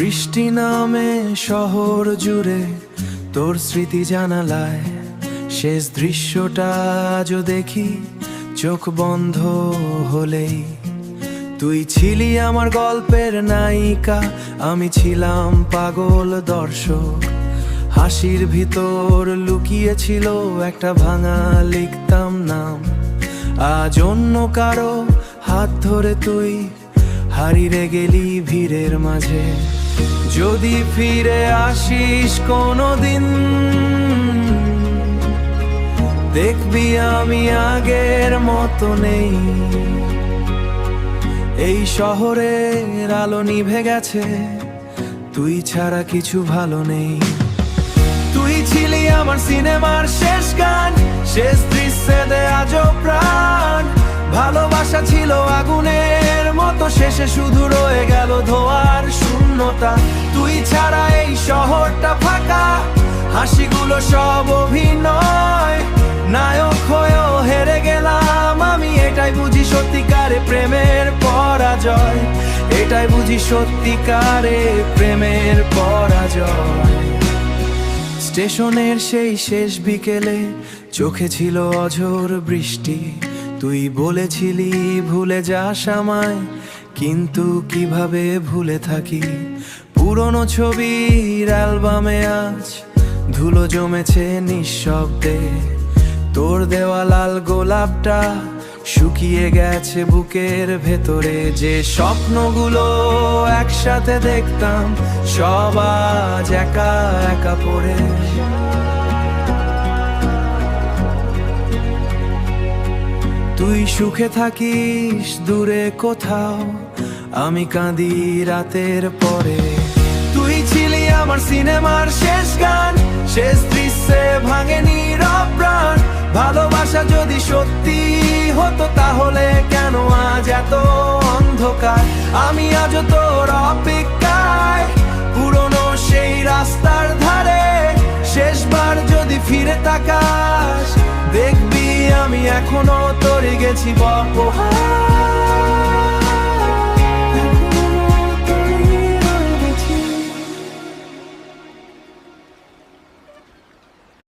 বৃষ্টি নামে শহর জুড়ে তোর স্মৃতি জানালায় শেষ দৃশ্যটা আজও দেখি চোখ বন্ধ হলেই। তুই ছিলি আমার গল্পের নায়িকা, আমি ছিলাম পাগল দর্শক। হাসির ভিতর লুকিয়েছিল একটা ভাঙা লিখতাম নাম। আজ অন্য কারো হাত ধরে তুই হারিয়ে গেলি ভিড়ের মাঝে। যদি ফিরে আসিস কোনোদিন, দেখবি আমি আগের মতো নেই। এই শহরের আলো নিভে গেছে, তুই ছাড়া কিছু ভালো নেই। তুই ছিলি আমার সিনেমার শেষ গান, শেষ দৃশ্যে দে আজও প্রাণ। ভালোবাসা ছিল আগুনের মতো, শেষে শুধু রয়ে গেল ধোয়ার শূন্যতা। তুই ছাড়া এই শহরটা ফাঁকা, হাসিগুলো সব অভিনয়। নায়ক হয়েও হেরে গেলাম আমি, এটাই বুঝি সত্যিকারে প্রেমের পরাজয়। এটাই বুঝি সত্যিকারে প্রেমের পরাজয়। স্টেশনের সেই শেষ বিকেলে চোখে ছিল অঝোর বৃষ্টি। তুই বলেছিলি ভুলে যাস আমায়, কিন্তু কিভাবে ভুলে থাকি। পুরনো ছবির অ্যালবামে আজ ধুলো জমেছে নিঃশব্দে। তোর দেওয়া লাল গোলাপটা শুকিয়ে গেছে বুকের ভেতরে। যে স্বপ্নগুলো একসাথে দেখতাম, সব আজ একা একা পড়ে। তুই সুখে থাকিস দূরে কোথাও, আমি কাঁদি রাতের পরে। তুই ছিলি আমার সিনেমার শেষ গান, শেষ দৃশ্যে ভাঙেনি নীরব প্রাণ। ভালোবাসা যদি সত্যি হতো, তাহলে কেন আজ এত অন্ধকার? আমি আজ তোর অপেক্ষায়, পুরনো সেই রাস্তার ধারে। শেষবার যদি ফিরে তাকাস, দেখবি আমি এখনো তোরে গেছি বপহার।